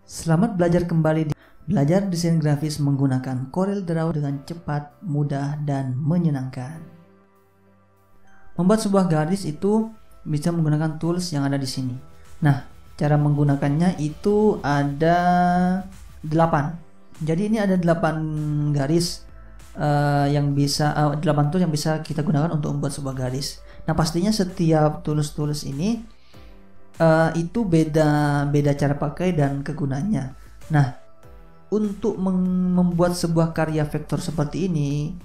Selamat belajar kembali belajar desain grafis menggunakan Corel Draw dengan cepat, mudah, dan menyenangkan. Membuat sebuah garis itu bisa menggunakan tools yang ada di sini. Nah, cara menggunakannya itu ada 8. Jadi ini ada 8 garis yang bisa 8 tools yang bisa kita gunakan untuk membuat sebuah garis. Nah, pastinya setiap tools ini itu beda cara pakai dan kegunaannya. Nah, untuk membuat sebuah karya vektor seperti ini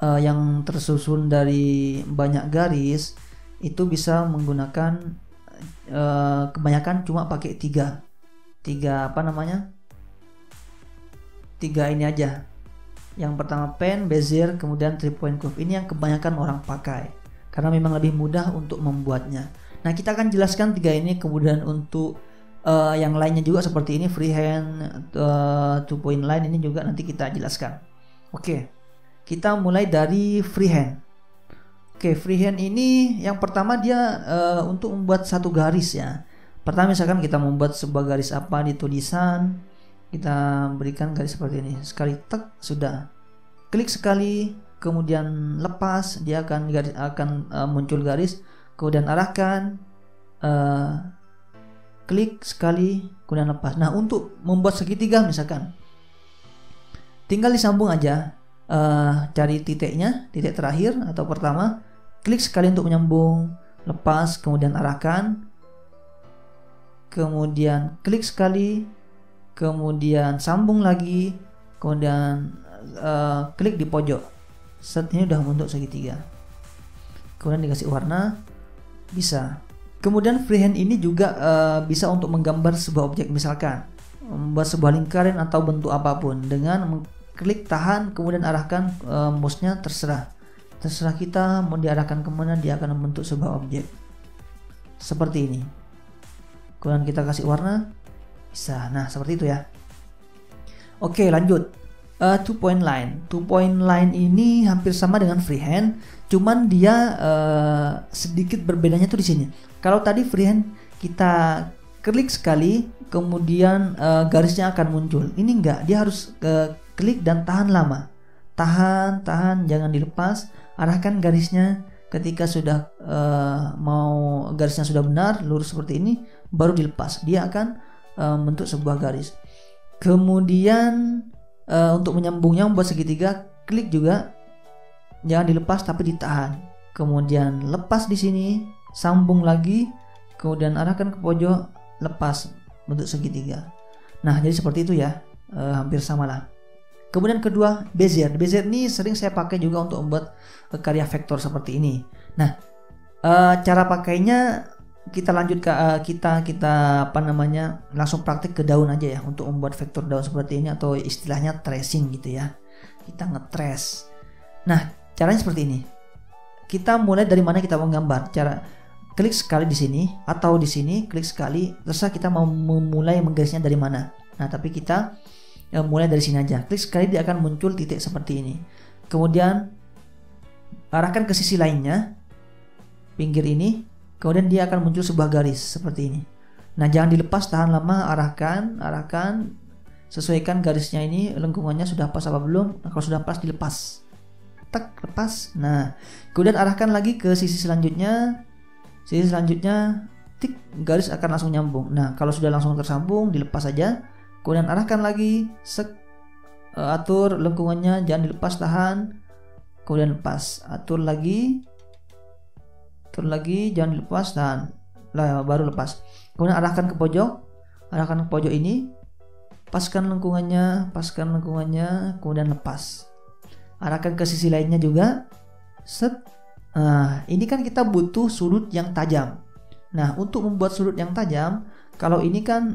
yang tersusun dari banyak garis, itu bisa menggunakan kebanyakan cuma pakai tiga ini aja. Yang pertama pen, bezier, kemudian 3-point curve. Ini yang kebanyakan orang pakai karena memang lebih mudah untuk membuatnya. Nah, kita akan jelaskan 3 ini, kemudian untuk yang lainnya juga seperti ini, freehand, 2-point line, ini juga nanti kita jelaskan. Oke, kita mulai dari freehand. Oke, freehand ini yang pertama dia untuk membuat satu garis ya. Pertama misalkan kita membuat sebuah garis apa di tulisan, kita berikan garis seperti ini. Sekali tek sudah. Klik sekali, kemudian lepas, dia akan muncul garis. Kemudian arahkan, klik sekali, kemudian lepas. Nah, untuk membuat segitiga misalkan, tinggal disambung aja, cari titiknya, titik terakhir atau pertama, klik sekali untuk menyambung, lepas, kemudian arahkan, kemudian klik sekali, kemudian sambung lagi, kemudian klik di pojok. Set, ini udah membentuk segitiga. Kemudian dikasih warna. Bisa. Kemudian freehand ini juga bisa untuk menggambar sebuah objek, misalkan membuat sebuah lingkaran atau bentuk apapun dengan mengklik tahan kemudian arahkan mouse-nya, terserah kita mau diarahkan kemana, dia akan membentuk sebuah objek seperti ini. Kemudian kita kasih warna, bisa. Nah, seperti itu ya. Oke, lanjut. 2-point line. 2-point line ini hampir sama dengan freehand, cuman dia sedikit berbedanya tuh di sini. Kalau tadi freehand kita klik sekali, kemudian garisnya akan muncul. Ini enggak, dia harus klik dan tahan lama. Tahan, jangan dilepas. Arahkan garisnya. Ketika sudah garisnya sudah benar, lurus seperti ini, baru dilepas. Dia akan membentuk sebuah garis. Kemudian untuk menyambungnya, membuat segitiga, klik juga, jangan dilepas tapi ditahan. Kemudian lepas di sini, sambung lagi, kemudian arahkan ke pojok, lepas, bentuk segitiga. Nah, jadi seperti itu ya, hampir sama lah. Kemudian kedua, bezier. Bezier ini sering saya pakai juga untuk membuat karya vektor seperti ini. Nah, cara pakainya kita lanjut ke kita langsung praktik ke daun aja ya, untuk membuat vektor daun seperti ini, atau istilahnya tracing gitu ya. Kita nge-trace. Nah, caranya seperti ini. Kita mulai dari mana kita mau gambar. Cara klik sekali di sini atau di sini, klik sekali, terserah kita mau memulai menggarisnya dari mana. Nah, tapi kita mulai dari sini aja. Klik sekali, dia akan muncul titik seperti ini. Kemudian arahkan ke sisi lainnya, pinggir ini. Kemudian dia akan muncul sebuah garis seperti ini. Nah, jangan dilepas, tahan lama, arahkan, sesuaikan garisnya ini, lengkungannya sudah pas apa belum. Nah, kalau sudah pas, dilepas. Tak, lepas. Nah, kemudian arahkan lagi ke sisi selanjutnya. Sisi selanjutnya, tik, garis akan langsung nyambung. Nah, kalau sudah langsung tersambung, dilepas saja. Kemudian arahkan lagi, atur lengkungannya, jangan dilepas, tahan. Kemudian lepas, atur lagi, jangan dilepas, dan baru lepas. Kemudian arahkan ke pojok ini, paskan lengkungannya, kemudian lepas. Arahkan ke sisi lainnya juga, set. Nah, ini kan kita butuh sudut yang tajam. Nah, untuk membuat sudut yang tajam, kalau ini kan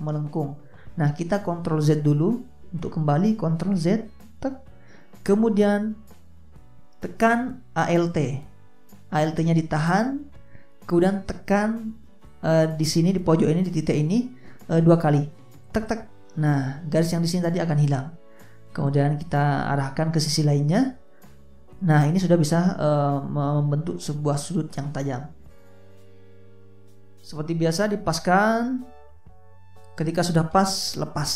melengkung. Nah, kita Ctrl Z dulu untuk kembali, Ctrl Z, tek. Kemudian tekan ALT. ALT-nya ditahan, kemudian tekan di sini, di pojok ini, di titik ini 2 kali, tek. Nah, garis yang di sini tadi akan hilang. Kemudian kita arahkan ke sisi lainnya. Nah, ini sudah bisa membentuk sebuah sudut yang tajam. Seperti biasa, dipaskan, Ketika sudah pas, lepas.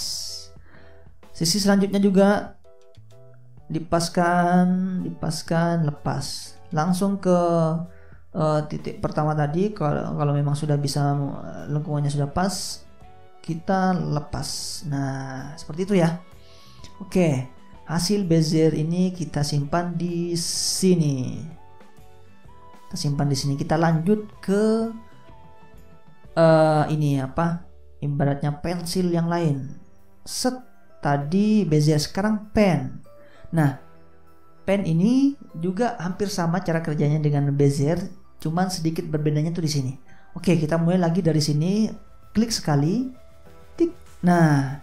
Sisi selanjutnya juga dipaskan, lepas. Langsung ke titik pertama tadi. Kalau memang sudah bisa, lengkungannya sudah pas, kita lepas. Nah, seperti itu ya. Oke, hasil bezier ini kita simpan di sini. Kita lanjut ke ini apa? Ibaratnya pensil yang lain. Tadi bezier, sekarang pen. Nah, pen ini juga hampir sama cara kerjanya dengan bezier, cuman sedikit berbedanya tuh di sini. Oke, kita mulai lagi dari sini, klik sekali, tik. Nah,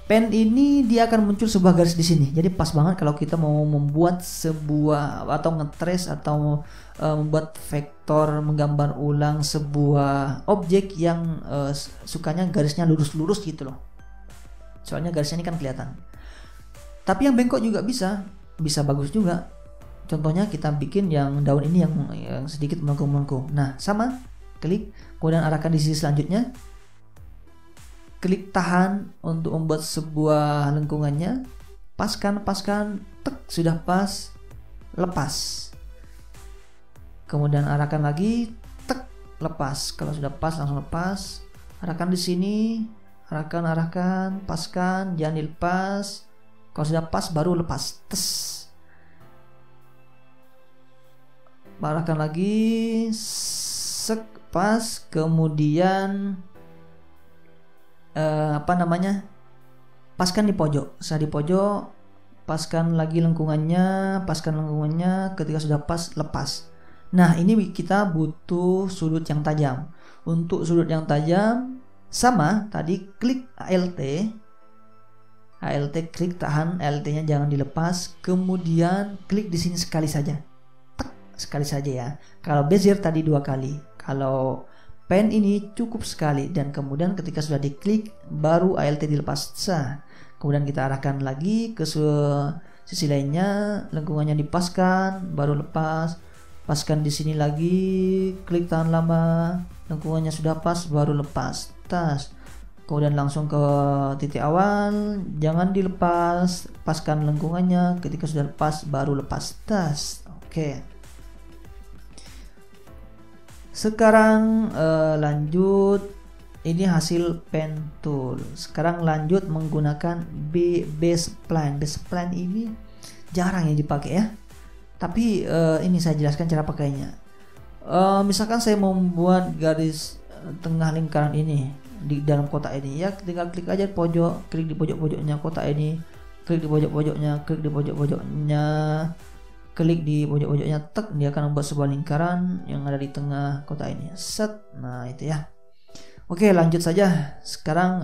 pen ini dia akan muncul sebuah garis di sini. Jadi pas banget kalau kita mau membuat sebuah atau ngetrace atau membuat vektor, menggambar ulang sebuah objek yang sukanya garisnya lurus-lurus gitu loh. Soalnya garisnya ini kan kelihatan. Tapi yang bengkok juga bisa bagus juga. Contohnya kita bikin yang daun ini yang sedikit melengkung-melengkung. Nah, sama, klik, kemudian arahkan di sisi selanjutnya. Klik tahan untuk membuat sebuah lengkungannya. Paskan, tek, sudah pas, lepas. Kemudian arahkan lagi, tek, lepas. Kalau sudah pas, langsung lepas. Arahkan di sini, arahkan, paskan, jangan dilepas. Kalau sudah pas, baru lepas. Tes. Arahkan lagi, pas, kemudian paskan di pojok. Setelah di pojok, paskan lagi lengkungannya. Ketika sudah pas, lepas. Nah, ini kita butuh sudut yang tajam. Untuk sudut yang tajam, sama tadi, klik ALT, klik tahan, ALT-nya jangan dilepas. Kemudian klik di sini sekali saja. Sekali saja ya. Kalau bezier tadi 2 kali. Kalau pen ini cukup sekali, dan kemudian ketika sudah diklik baru ALT dilepas. Kemudian kita arahkan lagi ke sisi lainnya, lengkungannya dipaskan, baru lepas. Paskan di sini lagi, klik tahan lama, lengkungannya sudah pas, baru lepas. Tas. Kemudian langsung ke titik awal, jangan dilepas, paskan lengkungannya, ketika sudah lepas baru lepas. Tas. Oke. Sekarang lanjut, ini hasil pen tool. Sekarang lanjut menggunakan base plan. Base plan ini jarang yang dipakai ya. Tapi ini saya jelaskan cara pakainya. Misalkan saya mau membuat garis tengah lingkaran ini di dalam kotak ini, ya tinggal klik aja pojok, klik di pojok-pojoknya kotak ini, klik di pojok-pojoknya, klik di pojok-pojoknya, klik di pojok-pojoknya, tek, dia akan membuat sebuah lingkaran yang ada di tengah kotak ini. Set. Nah, itu ya. Oke, lanjut saja. Sekarang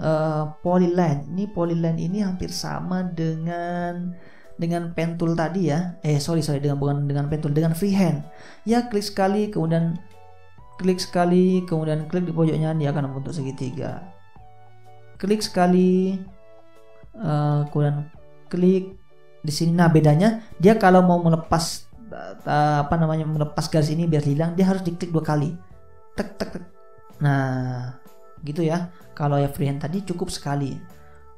polyline. Ini polyline ini hampir sama dengan pen tool tadi ya. Bukan dengan pen tool, dengan freehand. Ya, klik sekali, kemudian klik di pojoknya, dia akan membentuk segitiga. Klik sekali, kemudian klik di sini. Nah, bedanya dia kalau mau melepas melepas garis ini biar hilang, dia harus diklik 2 kali. Tek. Nah, gitu ya. Kalau ya freehand tadi cukup sekali.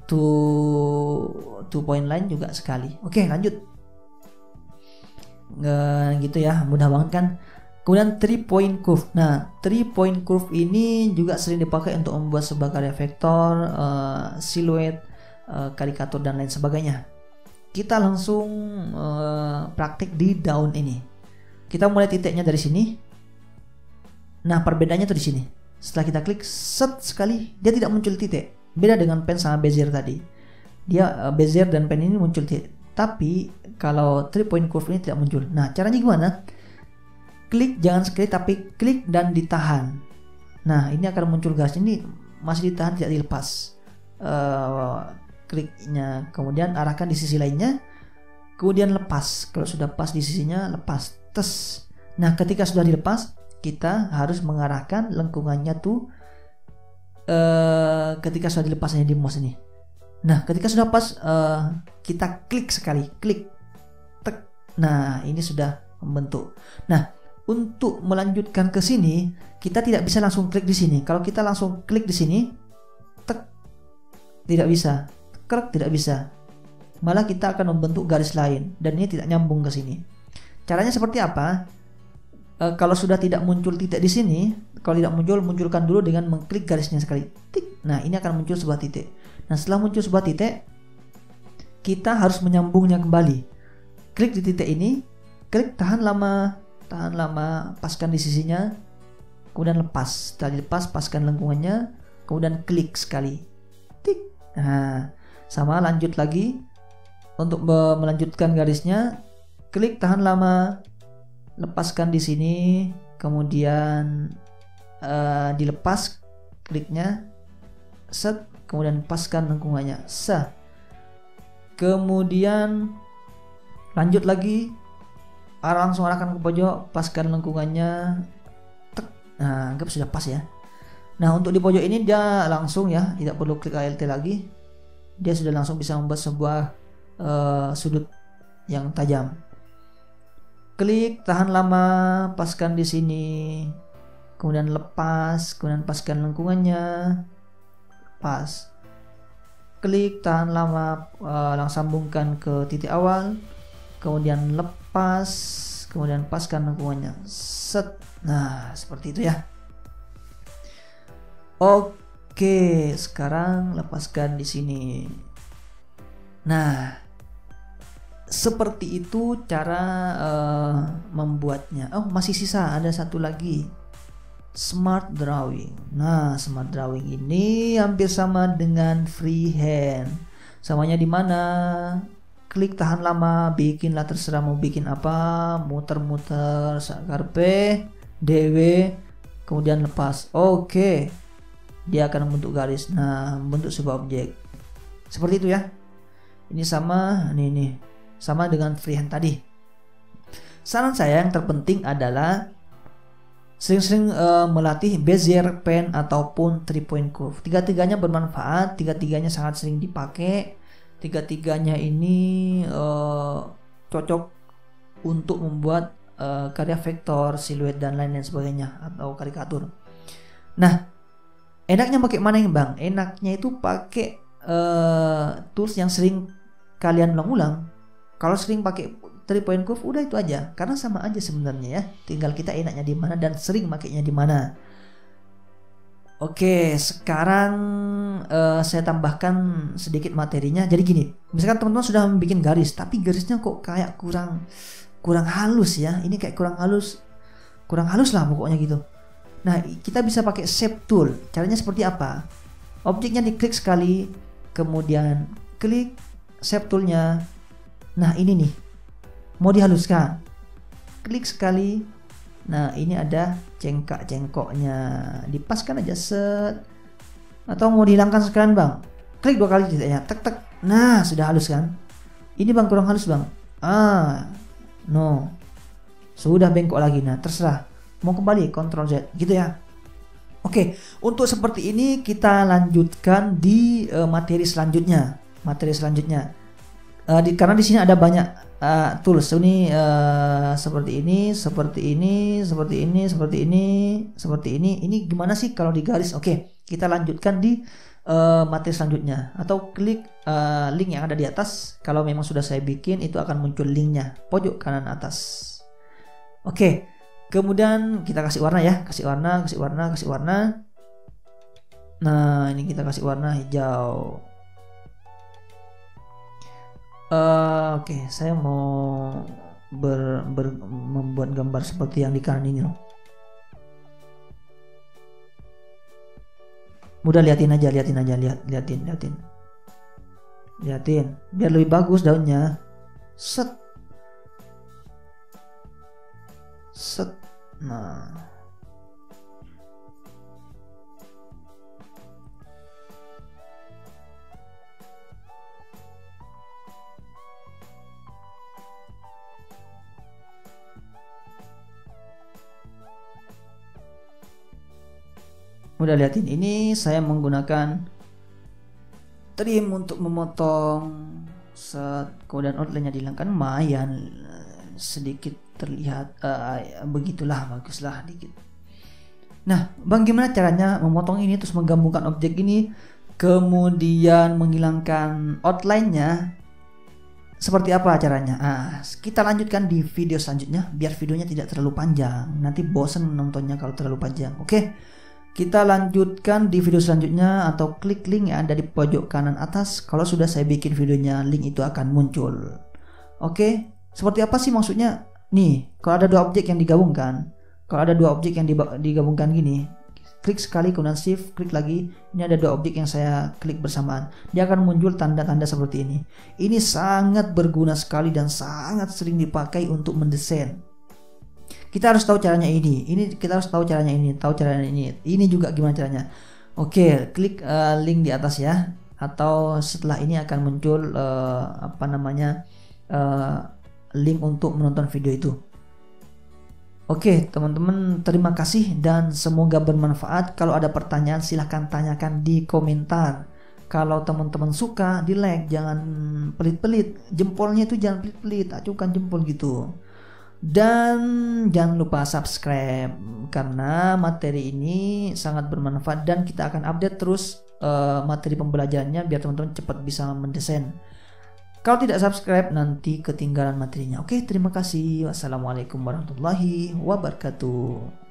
Two point line juga sekali. Oke, lanjut. Gitu ya, mudah banget kan. Kemudian 3 point curve. Nah, 3 point curve ini juga sering dipakai untuk membuat sebuah karya vektor, siluet, karikatur dan lain sebagainya. Kita langsung praktik di daun ini. Kita mulai titiknya dari sini. Nah, perbedaannya tuh di sini. Setelah kita klik set sekali, dia tidak muncul titik. Beda dengan pen sama bezier tadi. Dia bezier dan pen ini muncul titik. Tapi kalau 3 point curve ini tidak muncul. Nah, caranya gimana? Klik, jangan sekali, tapi klik dan ditahan. Nah, ini akan muncul garis ini masih ditahan, tidak dilepas. Kliknya, kemudian arahkan di sisi lainnya, kemudian lepas. Kalau sudah pas di sisinya, lepas. Tes. Nah, ketika sudah dilepas, kita harus mengarahkan lengkungannya tuh ketika sudah dilepasnya di mouse ini. Nah, ketika sudah pas, kita klik sekali, klik, tek. Nah, ini sudah membentuk. Nah, untuk melanjutkan ke sini, kita tidak bisa langsung klik di sini. Kalau kita langsung klik di sini, tek, tidak bisa, krek tidak bisa. Malah kita akan membentuk garis lain dan ini tidak nyambung ke sini. Caranya seperti apa? Kalau sudah tidak muncul titik di sini, kalau tidak muncul, munculkan dulu dengan mengklik garisnya sekali. Tik. Nah, ini akan muncul sebuah titik. Nah, setelah muncul sebuah titik, kita harus menyambungnya kembali. Klik di titik ini, klik, tahan lama, paskan di sisinya, kemudian lepas. Setelah dilepas, paskan lengkungannya, kemudian klik sekali. Tik. Nah, sama lanjut lagi. Untuk melanjutkan garisnya, klik, tahan lama, lepaskan di sini, kemudian dilepas kliknya, set, kemudian paskan lengkungannya, sah. Kemudian lanjut lagi, langsung arahkan ke pojok, paskan lengkungannya, tek. Nah, anggap sudah pas ya. Nah, untuk di pojok ini dia langsung ya, tidak perlu klik ALT lagi, dia sudah langsung bisa membuat sebuah sudut yang tajam. Klik, tahan lama, paskan di sini, kemudian lepas, kemudian paskan lengkungannya, pas. Klik, tahan lama, langsung sambungkan ke titik awal, kemudian lepas, kemudian paskan lengkungannya, set. Nah, seperti itu ya. Oke, sekarang lepaskan di sini. Nah, seperti itu cara membuatnya. Oh, masih sisa ada satu lagi, smart drawing. Nah, smart drawing ini hampir sama dengan freehand. Samanya di mana? Klik, tahan lama, bikinlah, terserah mau bikin apa, muter-muter sakarpe, DW, kemudian lepas. Oke, dia akan membentuk garis. Nah, membentuk sebuah objek seperti itu ya. Ini sama, ini sama dengan freehand tadi. Saran saya yang terpenting adalah sering-sering melatih Bezier, pen ataupun 3-point curve. Tiga-tiganya bermanfaat, tiga-tiganya sangat sering dipakai. Tiga-tiganya ini cocok untuk membuat karya vektor, siluet dan lain-lain sebagainya atau karikatur. Nah, enaknya pakai mana yang Bang? Enaknya itu pakai tools yang sering kalian ulang-ulang. Kalau sering pakai 3-point curve udah itu aja, karena sama aja sebenarnya ya. Tinggal kita enaknya di mana dan sering makainya di mana. Oke, sekarang saya tambahkan sedikit materinya. Jadi gini, misalkan teman-teman sudah membuat garis, tapi garisnya kok kayak kurang halus ya. Ini kayak kurang halus lah pokoknya gitu. Nah, kita bisa pakai shape tool. Caranya seperti apa? Objeknya diklik sekali, kemudian klik shape toolnya. Nah, ini nih, mau dihaluskan, klik sekali. Nah, ini ada cengkok-cengkoknya, dipaskan aja, set. Atau mau dihilangkan sekalian Bang, klik 2 kali titiknya, tek tek. Nah, sudah halus kan. Ini Bang kurang halus Bang, no, sudah bengkok lagi. Nah, terserah mau kembali, Ctrl Z gitu ya. Oke, untuk seperti ini kita lanjutkan di materi selanjutnya. Karena di sini ada banyak tools. Ini seperti ini. Ini gimana sih kalau digaris? Oke, kita lanjutkan di materi selanjutnya. Atau klik link yang ada di atas. Kalau memang sudah saya bikin, itu akan muncul linknya pojok kanan atas. Oke, kemudian kita kasih warna ya, kasih warna. Nah, ini kita kasih warna hijau. Oke, saya mau membuat gambar seperti yang di kanan ini loh. Mudah, liatin, biar lebih bagus daunnya. Set. Nah, udah liatin, ini saya menggunakan trim untuk memotong, kemudian outline-nya dihilangkan, lumayan sedikit terlihat, begitulah, baguslah dikit. Nah, Bang, gimana caranya memotong ini terus menggabungkan objek ini kemudian menghilangkan outline-nya, seperti apa caranya? Kita lanjutkan di video selanjutnya biar videonya tidak terlalu panjang. Nanti bosan nontonnya kalau terlalu panjang. Oke, kita lanjutkan di video selanjutnya, atau klik link yang ada di pojok kanan atas. Kalau sudah saya bikin videonya, link itu akan muncul. Oke, seperti apa sih maksudnya? Nih, kalau ada dua objek yang digabungkan, digabungkan gini, klik sekali kemudian shift, klik lagi. Ini ada dua objek yang saya klik bersamaan. Dia akan muncul tanda-tanda seperti ini. Ini sangat berguna sekali dan sangat sering dipakai untuk mendesain. Kita harus tahu caranya ini. Kita harus tahu caranya ini, Ini juga gimana caranya. Oke, klik link di atas ya. Atau setelah ini akan muncul link untuk menonton video itu. Oke teman-teman, terima kasih dan semoga bermanfaat. Kalau ada pertanyaan silahkan tanyakan di komentar. Kalau teman-teman suka, di like, jangan pelit-pelit. Jempolnya itu jangan pelit-pelit, acukan jempol gitu. Dan jangan lupa subscribe, karena materi ini sangat bermanfaat dan kita akan update terus materi pembelajarannya biar teman-teman cepat bisa mendesain. Kalau tidak subscribe nanti ketinggalan materinya. Oke, terima kasih. Wassalamualaikum warahmatullahi wabarakatuh.